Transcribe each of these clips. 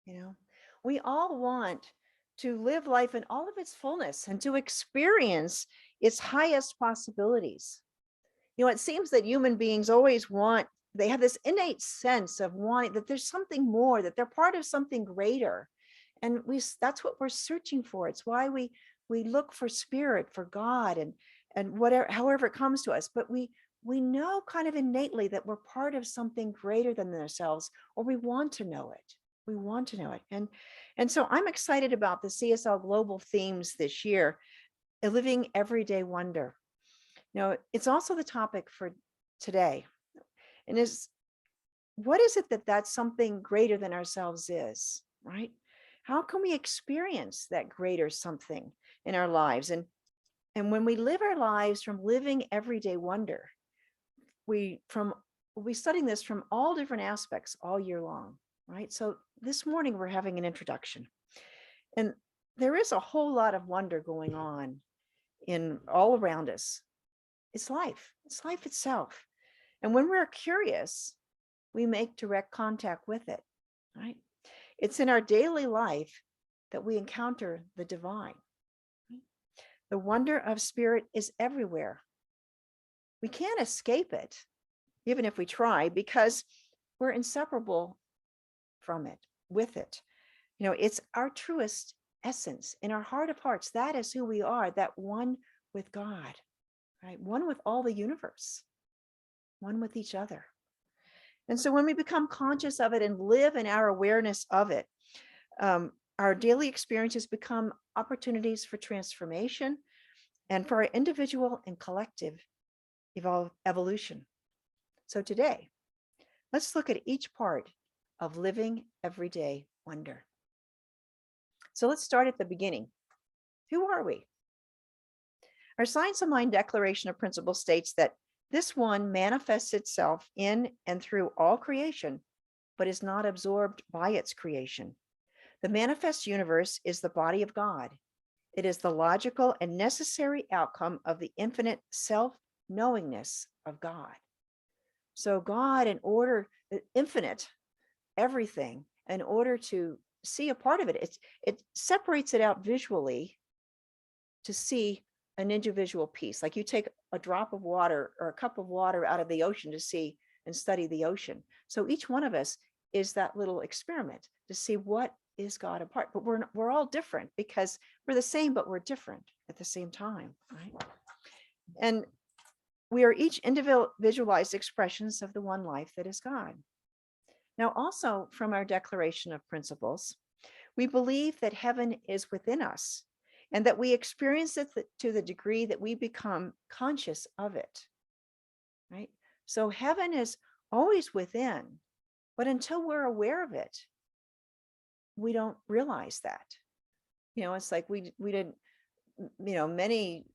You know, we all want to live life in all of its fullness and to experience its highest possibilities. It seems that human beings always want, they have this innate sense of wanting that there's something more, that they're part of something greater. And that's what we're searching for. It's why we look for spirit, for God, and whatever, however it comes to us. But we know kind of innately that we're part of something greater than ourselves, or we want to know it. We want to know it. And so I'm excited about the CSL Global themes this year, a living everyday wonder. It's also the topic for today. And is what is it that's something greater than ourselves is, right? How can we experience that greater something in our lives? And when we live our lives from living everyday wonder, we'll be studying this from all different aspects all year long, right? So this morning we're having an introduction. And there is a whole lot of wonder going on in all around us. It's life itself. And when we're curious, we make direct contact with it, right? It's in our daily life that we encounter the divine. The wonder of spirit is everywhere. We can't escape it, even if we try, because we're inseparable from it, with it. It's our truest essence in our heart of hearts. That is who we are, that one with God, right? One with all the universe, one with each other. And so when we become conscious of it and live in our awareness of it, our daily experiences become opportunities for transformation and for our individual and collective evolution. So today, let's look at each part of living everyday wonder. So let's start at the beginning. Who are we? Our Science of Mind Declaration of Principle states that this one manifests itself in and through all creation, but is not absorbed by its creation. The manifest universe is the body of God. It is the logical and necessary outcome of the infinite self-knowingness of God. So God, in order, infinite, everything, in order to see a part of it, it separates it out visually to see an individual piece. Like you take a drop of water or a cup of water out of the ocean to see and study the ocean. So each one of us is that little experiment to see what is God apart. But we're all different because we're the same, but we're different at the same time, right? And we are each individualized expressions of the one life that is God. Now, also from our Declaration of Principles, we believe that heaven is within us and that we experience it to the degree that we become conscious of it, right? So heaven is always within, but until we're aware of it, we don't realize that. It's like we didn't, many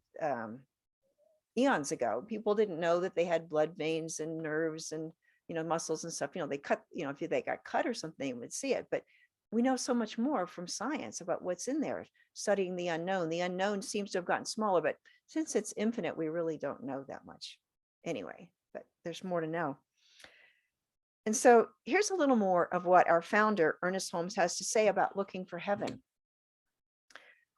eons ago, people didn't know that they had blood veins and nerves and, muscles and stuff. They cut, if they got cut or something, you would see it. But we know so much more from science about what's in there, studying the unknown. The unknown seems to have gotten smaller, but since it's infinite, we really don't know that much anyway, but there's more to know. And so here's a little more of what our founder, Ernest Holmes, has to say about looking for heaven.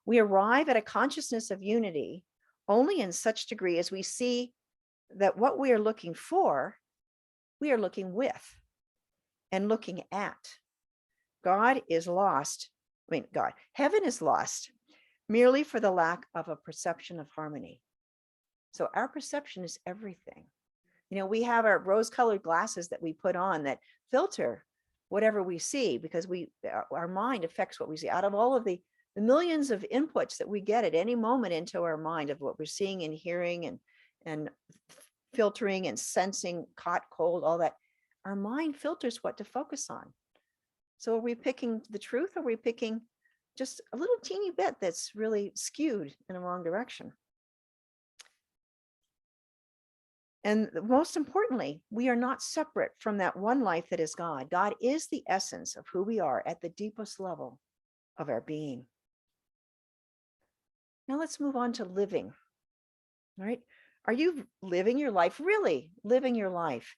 We arrive at a consciousness of unity only in such degree as we see that what we are looking for, we are looking with and looking at. God is lost. Heaven is lost merely for the lack of a perception of harmony. So our perception is everything. We have our rose-colored glasses that we put on that filter whatever we see because our mind affects what we see. Out of all of the millions of inputs that we get at any moment into our mind of what we're seeing and hearing and filtering and sensing, hot, cold, all that, our mind filters what to focus on. So are we picking the truth, or are we picking just a little teeny bit that's really skewed in the wrong direction? And most importantly, we are not separate from that one life that is God. God is the essence of who we are at the deepest level of our being. Now let's move on to living, right? Are you living your life, really living your life,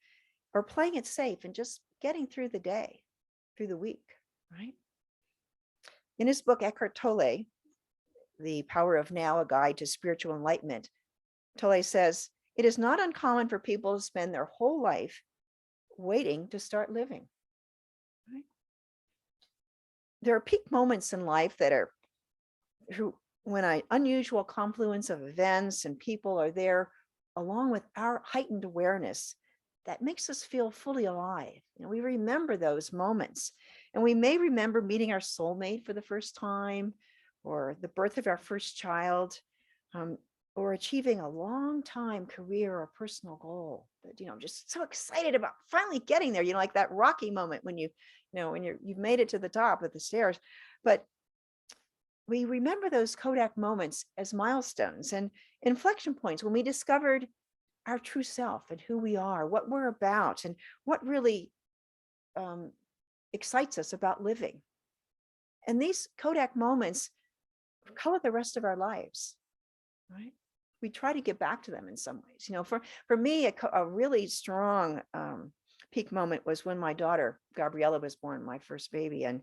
or playing it safe and just getting through the day, through the week, right? In his book, Eckhart Tolle, The Power of Now, A Guide to Spiritual Enlightenment, Tolle says, it is not uncommon for people to spend their whole life waiting to start living. Right? There are peak moments in life that are when an unusual confluence of events and people are there, along with our heightened awareness, that makes us feel fully alive. We remember those moments, and we may remember meeting our soulmate for the first time, or the birth of our first child, or achieving a long time career or personal goal that, just so excited about finally getting there, like that Rocky moment when you've made it to the top of the stairs. But we remember those Kodak moments as milestones and inflection points when we discovered our true self and who we are, what we're about, and what really excites us about living. And these Kodak moments color the rest of our lives, right? We try to get back to them in some ways. For me, a really strong peak moment was when my daughter Gabriella was born, my first baby, and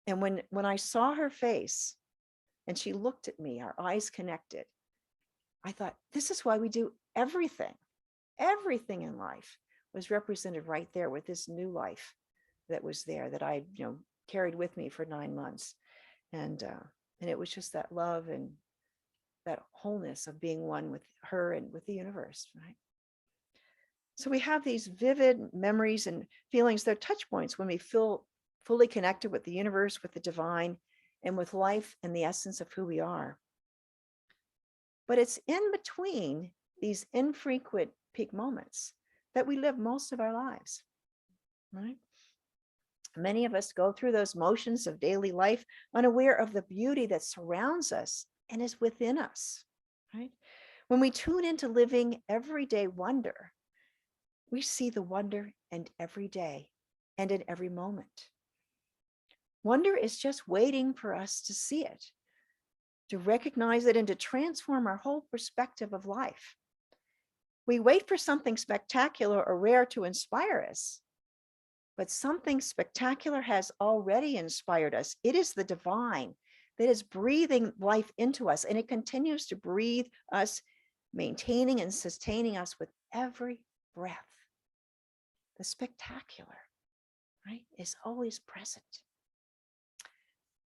when I saw her face and she looked at me, our eyes connected, I thought, this is why we do everything. Everything in life was represented right there with this new life that was there that I carried with me for 9 months, and it was just that love and that wholeness of being one with her and with the universe, right? So we have these vivid memories and feelings. They're touch points when we feel fully connected with the universe, with the divine, and with life and the essence of who we are. But it's in between these infrequent peak moments that we live most of our lives, right? Many of us go through those motions of daily life unaware of the beauty that surrounds us and is within us, right? When we tune into living everyday wonder, we see the wonder in every day and in every moment. Wonder is just waiting for us to see it, to recognize it, and to transform our whole perspective of life. We wait for something spectacular or rare to inspire us, but something spectacular has already inspired us. It is the divine that is breathing life into us, and it continues to breathe us, maintaining and sustaining us with every breath. The spectacular, right, is always present.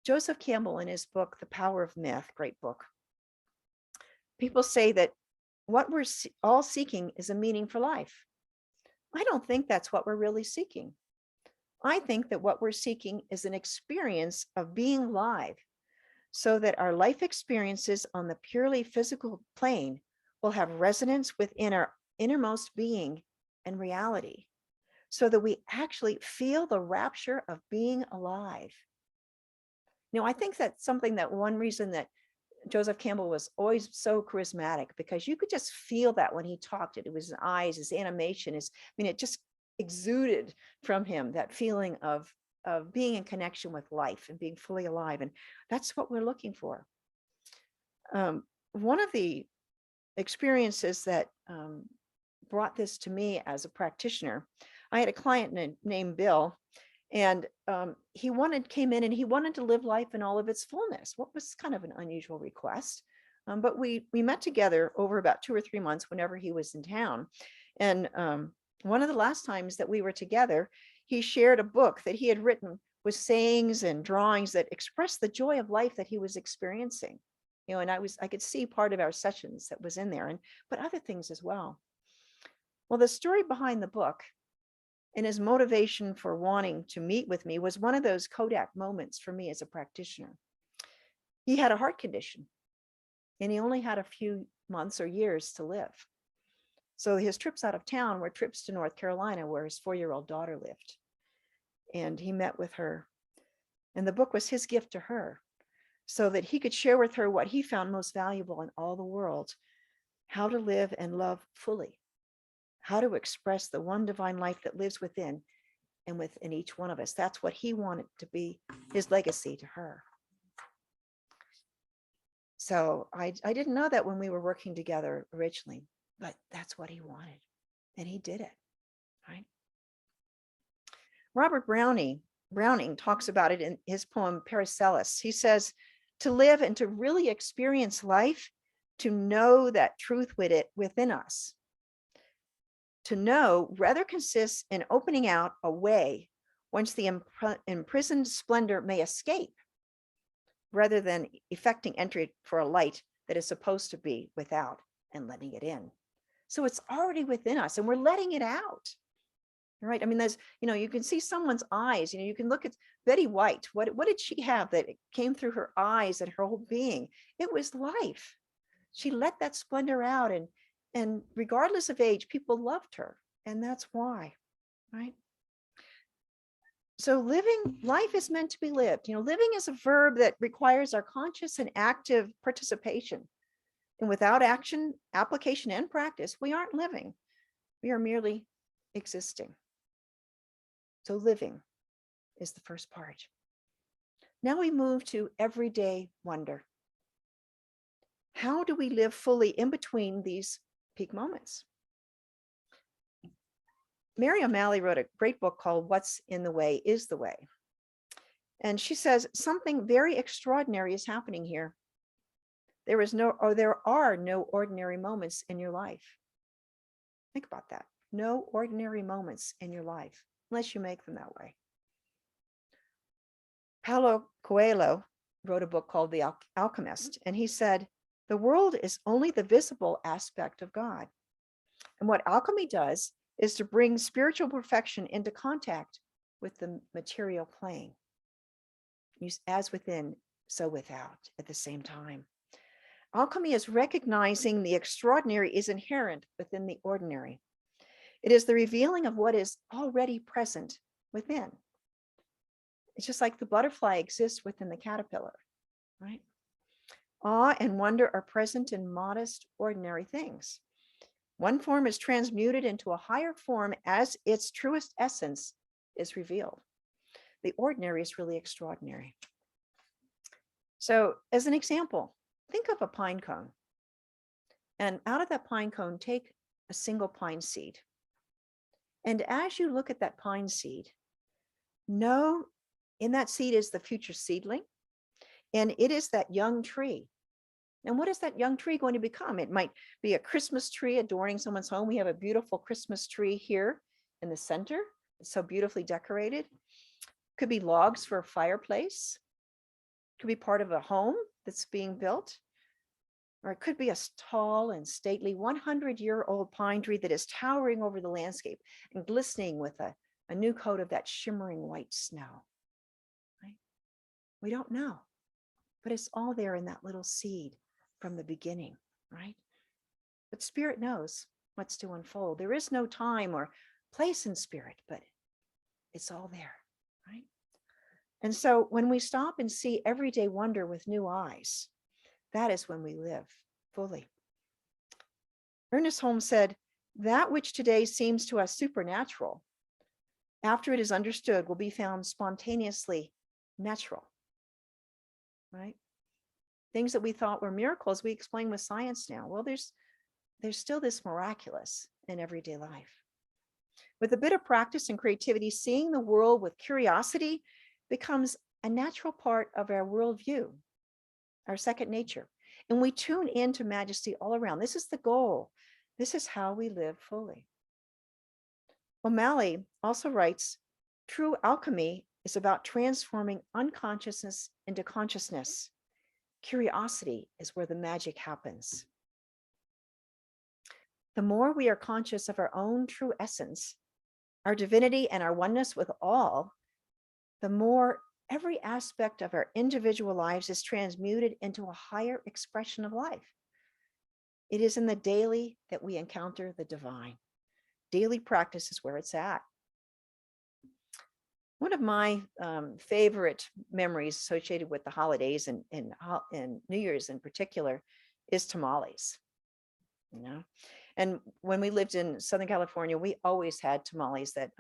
Joseph Campbell, in his book, The Power of Myth, great book, people say that what we're all seeking is a meaning for life. I don't think that's what we're really seeking. I think that what we're seeking is an experience of being alive, so that our life experiences on the purely physical plane will have resonance within our innermost being and reality, so that we actually feel the rapture of being alive. I think that's something that one reason that Joseph Campbell was always so charismatic, because you could just feel that when he talked. It was his eyes, his animation, it just exuded from him, that feeling of being in connection with life and being fully alive. And that's what we're looking for. One of the experiences that brought this to me as a practitioner, I had a client named Bill, and he came in and he wanted to live life in all of its fullness. What was kind of an unusual request. But we met together over about 2 or 3 months whenever he was in town. And one of the last times that we were together, he shared a book that he had written with sayings and drawings that expressed the joy of life that he was experiencing. And I could see part of our sessions that was in there, but other things as well. Well, the story behind the book and his motivation for wanting to meet with me was one of those Kodak moments for me as a practitioner. He had a heart condition, and he only had a few months or years to live. So his trips out of town were trips to North Carolina, where his 4-year-old daughter lived. And he met with her. And the book was his gift to her, so that he could share with her what he found most valuable in all the world: how to live and love fully, how to express the one divine life that lives within and within each one of us. That's what he wanted to be his legacy to her. So I didn't know that when we were working together originally, but that's what he wanted, and he did it, right? Robert Browning Browning talks about it in his poem Paracelsus. He says, to live and to really experience life, to know that truth within us, to know rather consists in opening out a way whence the imprisoned splendor may escape, rather than effecting entry for a light that is supposed to be without and letting it in. So it's already within us and we're letting it out. Right. I mean, there's, you can see someone's eyes, you can look at Betty White. What did she have that came through her eyes and her whole being? It was life. She let that splendor out, and regardless of age, people loved her. And that's why, right? So life is meant to be lived. Living is a verb that requires our conscious and active participation. And without action, application, and practice, we aren't living. We are merely existing. So living is the first part. Now we move to everyday wonder. How do we live fully in between these peak moments? Mary O'Malley wrote a great book called What's in the Way is the Way. And she says something very extraordinary is happening here. There are no ordinary moments in your life. Think about that. No ordinary moments in your life, unless you make them that way. Paulo Coelho wrote a book called The Alchemist, and he said, the world is only the visible aspect of God. And what alchemy does is to bring spiritual perfection into contact with the material plane. As within, so without at the same time. Alchemy is recognizing the extraordinary is inherent within the ordinary. It is the revealing of what is already present within. It's just like the butterfly exists within the caterpillar, right? Awe and wonder are present in modest, ordinary things. One form is transmuted into a higher form as its truest essence is revealed. The ordinary is really extraordinary. So, as an example, think of a pine cone. And out of that pine cone, take a single pine seed. And as you look at that pine seed, know in that seed is the future seedling, and it is that young tree. And what is that young tree going to become? It might be a Christmas tree adorning someone's home. We have a beautiful Christmas tree here in the center. It's so beautifully decorated. Could be logs for a fireplace. Could be part of a home that's being built. Or it could be a tall and stately 100-year-old pine tree that is towering over the landscape and glistening with a new coat of that shimmering white snow. Right? We don't know, but it's all there in that little seed from the beginning, right? But Spirit knows what's to unfold. There is no time or place in Spirit, but it's all there, right? And so when we stop and see everyday wonder with new eyes, that is when we live fully. Ernest Holmes said, that which today seems to us supernatural, after it is understood, will be found spontaneously natural, right? Things that we thought were miracles, we explain with science now. Well, there's still this miraculous in everyday life. With a bit of practice and creativity, seeing the world with curiosity becomes a natural part of our worldview, our second nature. And we tune into majesty all around. This is the goal. This is how we live fully. O'Malley also writes, true alchemy is about transforming unconsciousness into consciousness. Curiosity is where the magic happens. The more we are conscious of our own true essence, our divinity, and our oneness with all, the more every aspect of our individual lives is transmuted into a higher expression of life. It is in the daily that we encounter the divine. Daily practice is where it's at. One of my favorite memories associated with the holidays and New Year's in particular is tamales. And when we lived in Southern California, we always had tamales that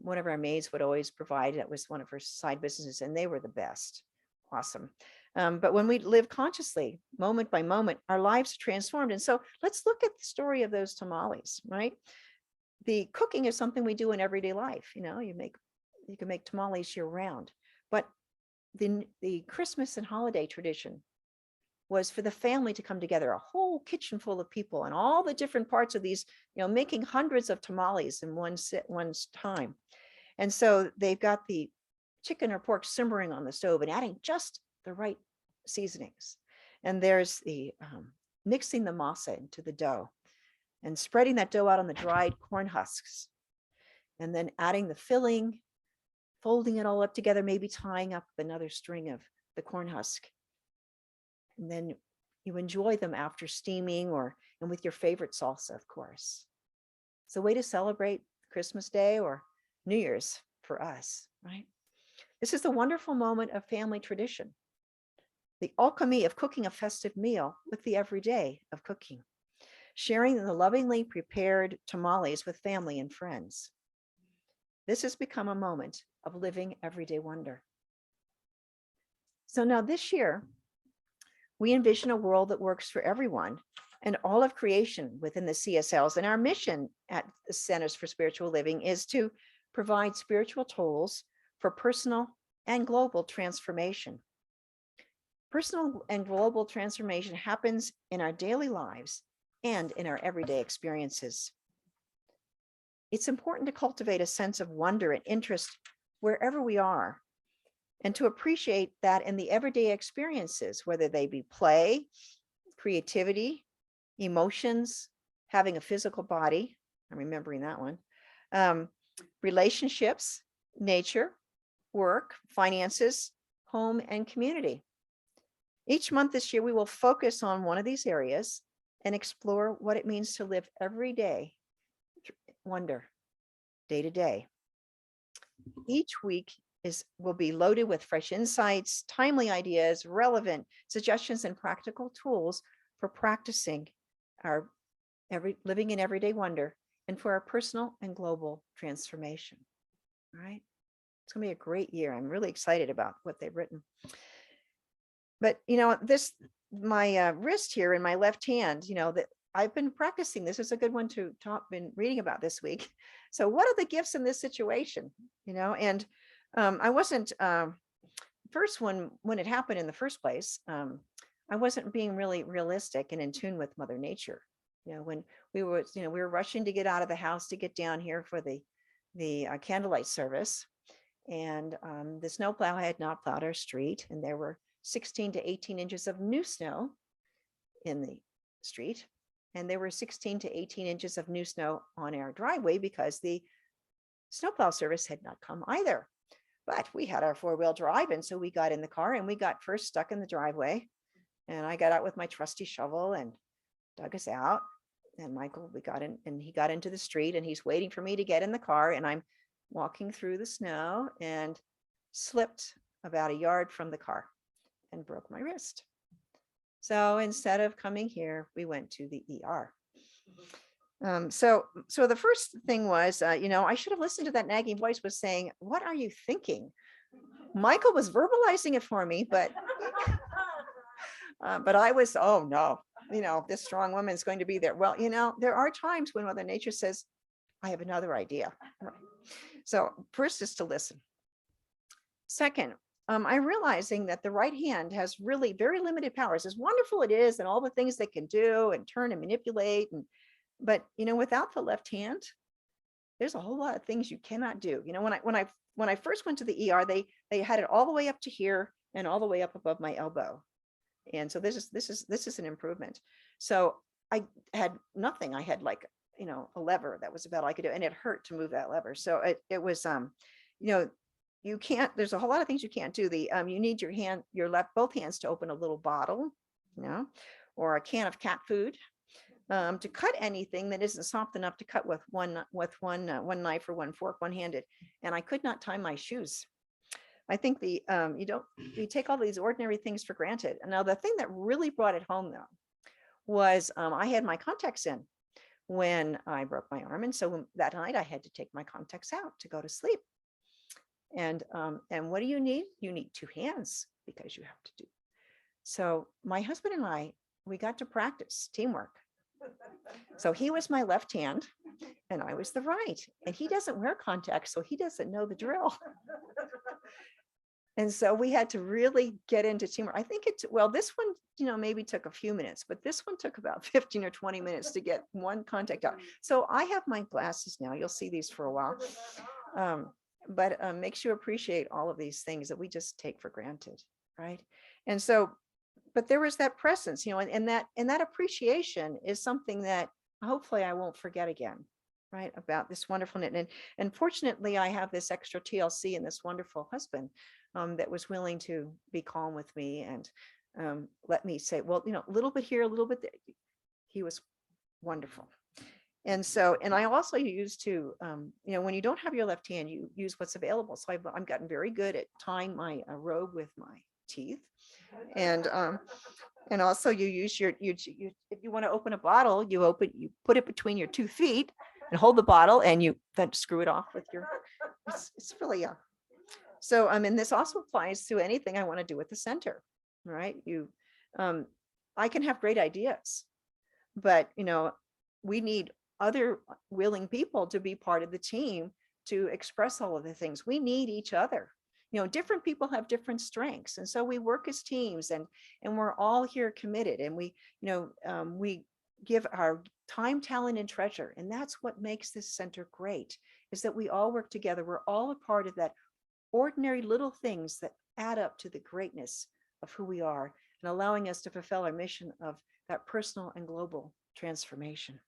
one of our maids would always provide. That was one of her side businesses, and they were the best. Awesome. But when we live consciously, moment by moment, our lives are transformed. And so let's look at the story of those tamales, right? The cooking is something we do in everyday life. You make You can make tamales year round. But the Christmas and holiday tradition was for the family to come together, a whole kitchen full of people and all the different parts of these, making hundreds of tamales in one's time. And so they've got the chicken or pork simmering on the stove and adding just the right seasonings. And there's the mixing the masa into the dough and spreading that dough out on the dried corn husks, and then adding the filling, folding it all up together, maybe tying up another string of the corn husk. And then you enjoy them after steaming and with your favorite salsa, of course. It's a way to celebrate Christmas Day or New Year's for us, right? This is the wonderful moment of family tradition, the alchemy of cooking a festive meal with the everyday of cooking, sharing the lovingly prepared tamales with family and friends. This has become a moment of living everyday wonder. So now this year, we envision a world that works for everyone and all of creation within the CSLs. And our mission at the Centers for Spiritual Living is to provide spiritual tools for personal and global transformation. Personal and global transformation happens in our daily lives and in our everyday experiences. It's important to cultivate a sense of wonder and interest wherever we are, and to appreciate that in the everyday experiences, whether they be play, creativity, emotions, having a physical body, I'm remembering that one, relationships, nature, work, finances, home, and community. Each month this year, we will focus on one of these areas and explore what it means to live every day wonder, day to day. Each week will be loaded with fresh insights, timely ideas, relevant suggestions, and practical tools for practicing our living in everyday wonder and for our personal and global transformation. All right. It's going to be a great year. I'm really excited about what they've written. But, my wrist here in my left hand, that I've been practicing. This is a good one to been reading about this week. So what are the gifts in this situation? And I wasn't first when it happened in the first place. I wasn't being really realistic and in tune with Mother Nature. When we were rushing to get out of the house to get down here for the candlelight service, and the snowplow had not plowed our street, and there were 16 to 18 inches of new snow in the street, and there were 16 to 18 inches of new snow on our driveway because the snowplow service had not come either. But we had our four-wheel drive, and so we got in the car and we got first stuck in the driveway, and I got out with my trusty shovel and dug us out. And Michael, we got in, and he got into the street, and he's waiting for me to get in the car, and I'm walking through the snow and slipped about a yard from the car and broke my wrist. So instead of coming here, we went to the ER. So the first thing was, I should have listened to that nagging voice was saying, "What are you thinking?" Michael was verbalizing it for me, but I was, oh no, this strong woman is going to be there. Well, there are times when Mother Nature says, "I have another idea." So first is to listen. Second, I'm realizing that the right hand has really very limited powers. As wonderful it is, and all the things they can do and turn and manipulate, but without the left hand, there's a whole lot of things you cannot do. When I first went to the ER, they had it all the way up to here and all the way up above my elbow, and so this is an improvement. So I had nothing. I had like a lever. That was about all I could do, and it hurt to move that lever. So it was you can't, there's a whole lot of things you can't do. You need both hands to open a little bottle, or a can of cat food, to cut anything that isn't soft enough to cut with one knife or one fork, one-handed. And I could not tie my shoes. I think you take all these ordinary things for granted. And now the thing that really brought it home though was I had my contacts in when I broke my arm, and so that night I had to take my contacts out to go to sleep. And what do you need? You need two hands, because you have to do. So my husband and I, we got to practice teamwork. So he was my left hand And I was the right. And he doesn't wear contacts, so he doesn't know the drill. And so we had to really get into teamwork. I think well, this one, maybe took a few minutes, but this one took about 15 or 20 minutes to get one contact out. So I have my glasses now. You'll see these for a while. But makes you appreciate all of these things that we just take for granted, right? And so, but there was that presence, and that appreciation is something that hopefully I won't forget again, right? About this wonderful knit. And fortunately, I have this extra TLC and this wonderful husband that was willing to be calm with me and let me say, well, a little bit here, a little bit there. He was wonderful. And so, and I also used to, when you don't have your left hand, you use what's available. So I've gotten very good at tying my robe with my teeth. And also you use you if you want to open a bottle, you put it between your 2 feet and hold the bottle, and you then screw it off with your, it's really, so, and this also applies to anything I want to do at the center, right? I can have great ideas, but, we need other willing people to be part of the team to express all of the things. We need each other. Different people have different strengths. And so we work as teams, and we're all here committed, and we give our time, talent, and treasure. And that's what makes this center great, is that we all work together. We're all a part of that ordinary little things that add up to the greatness of who we are, and allowing us to fulfill our mission of that personal and global transformation.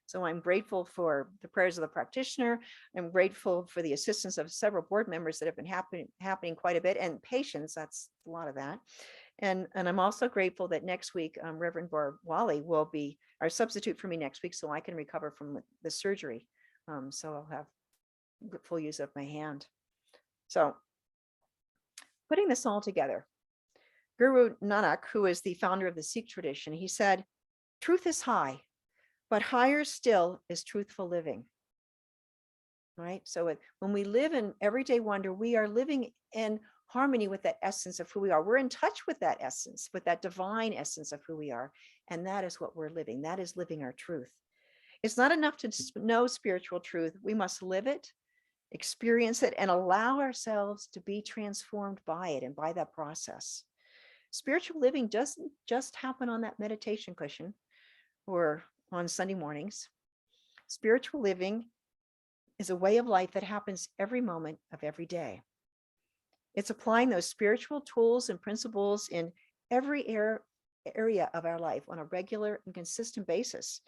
So I'm grateful for the prayers of the practitioner. I'm grateful for the assistance of several board members that have been happening quite a bit, and patience. That's a lot of that. And I'm also grateful that next week, Reverend Barb Wally will be our substitute for me next week, so I can recover from the surgery. So I'll have full use of my hand. So putting this all together, Guru Nanak, who is the founder of the Sikh tradition, he said, "Truth is high, but higher still is truthful living." Right? So when we live in everyday wonder, we are living in harmony with that essence of who we are. We're in touch with that essence, with that divine essence of who we are. And that is what we're living. That is living our truth. It's not enough to know spiritual truth. We must live it, experience it, and allow ourselves to be transformed by it and by that process. Spiritual living doesn't just happen on that meditation cushion or on Sunday mornings. Spiritual living is a way of life that happens every moment of every day. It's applying those spiritual tools and principles in every area of our life on a regular and consistent basis.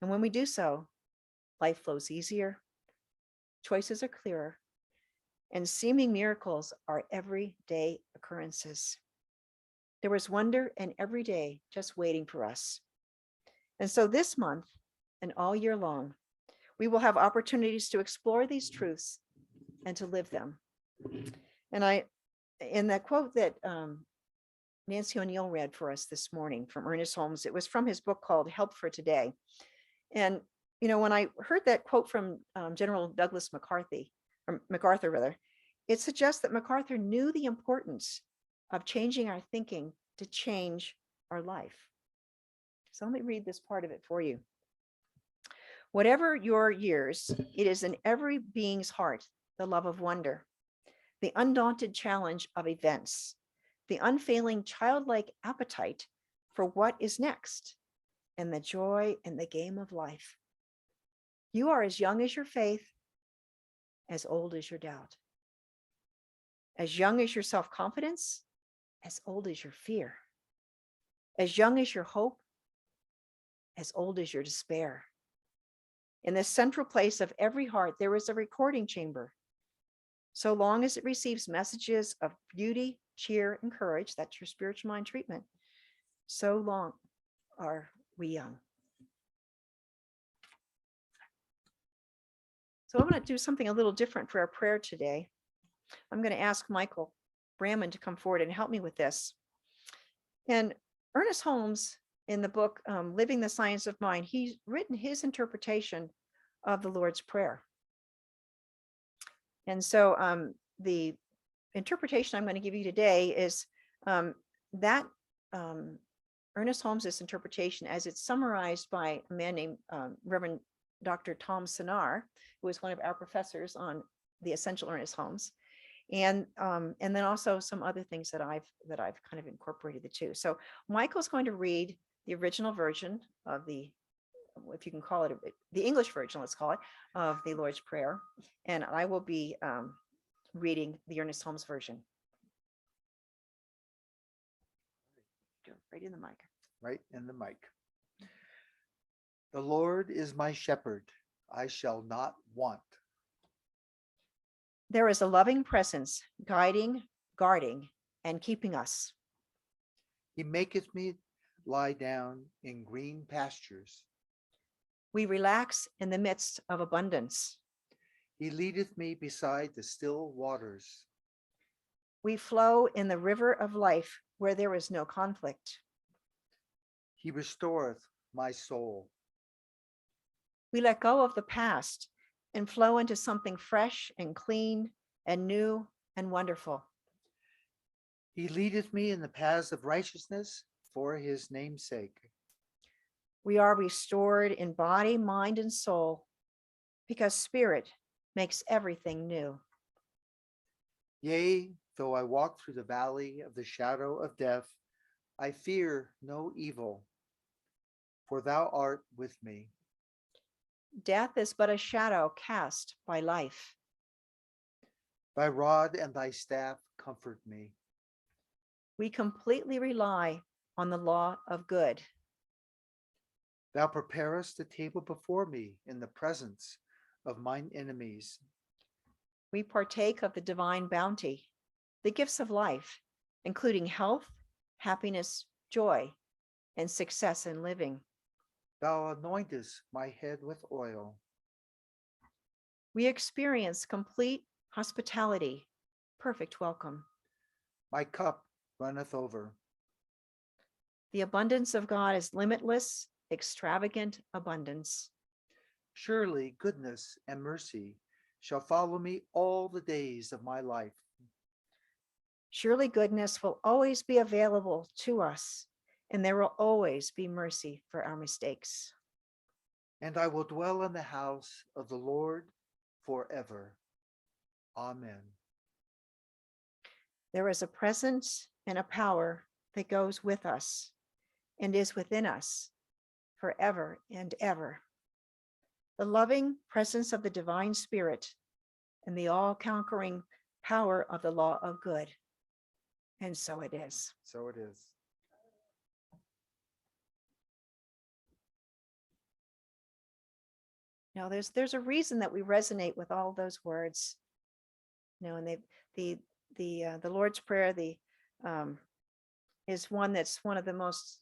And when we do so, life flows easier, choices are clearer, and seeming miracles are everyday occurrences. There was wonder in every day just waiting for us. And so this month and all year long, we will have opportunities to explore these truths and to live them. And in that quote that Nancy O'Neill read for us this morning from Ernest Holmes, it was from his book called Help for Today. And, when I heard that quote from General Douglas MacArthur, it suggests that MacArthur knew the importance of changing our thinking to change our life. So let me read this part of it for you. "Whatever your years, it is in every being's heart the love of wonder, the undaunted challenge of events, the unfailing childlike appetite for what is next, and the joy in the game of life. You are as young as your faith, as old as your doubt, as young as your self-confidence, as old as your fear, as young as your hope, as old as your despair. In the central place of every heart, there is a recording chamber. So long as it receives messages of beauty, cheer, and courage, that's your spiritual mind treatment, so long are we young." So I'm going to do something a little different for our prayer today. I'm going to ask Michael Brandman to come forward and help me with this. And Ernest Holmes, in the book Living the Science of Mind, he's written his interpretation of the Lord's Prayer. And so the interpretation I'm going to give you today is that Ernest Holmes's interpretation as it's summarized by a man named Reverend Dr. Tom Sinar, who was one of our professors on the essential earnest homes, and then also some other things that I've kind of incorporated the two. So Michael's going to read the original version of the, if you can call it the English version, let's call it, of the Lord's Prayer, and I will be reading the Ernest Holmes version. Right in the mic. Right in the mic. The Lord is my shepherd, I shall not want. There is a loving presence guiding, guarding, and keeping us. He maketh me lie down in green pastures. We relax in the midst of abundance. He leadeth me beside the still waters. We flow in the river of life where there is no conflict. He restoreth my soul. We let go of the past and flow into something fresh and clean and new and wonderful. He leadeth me in the paths of righteousness for his name's sake. We are restored in body, mind, and soul because Spirit makes everything new. Yea, though I walk through the valley of the shadow of death, I fear no evil, for thou art with me. Death is but a shadow cast by life. Thy rod and thy staff comfort me. We completely rely on the law of good. Thou preparest the table before me in the presence of mine enemies. We partake of the divine bounty, the gifts of life, including health, happiness, joy, and success in living. Thou anointest my head with oil. We experience complete hospitality, perfect welcome. My cup runneth over. The abundance of God is limitless, extravagant abundance. Surely goodness and mercy shall follow me all the days of my life. Surely goodness will always be available to us, and there will always be mercy for our mistakes. And I will dwell in the house of the Lord forever. Amen. There is a presence and a power that goes with us and is within us forever and ever. The loving presence of the divine Spirit and the all-conquering power of the law of good. And so it is. So it is. Now, there's a reason that we resonate with all those words. You know, and the Lord's Prayer, is one that's one of the most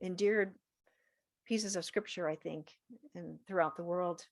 endeared pieces of scripture, I think, and throughout the world.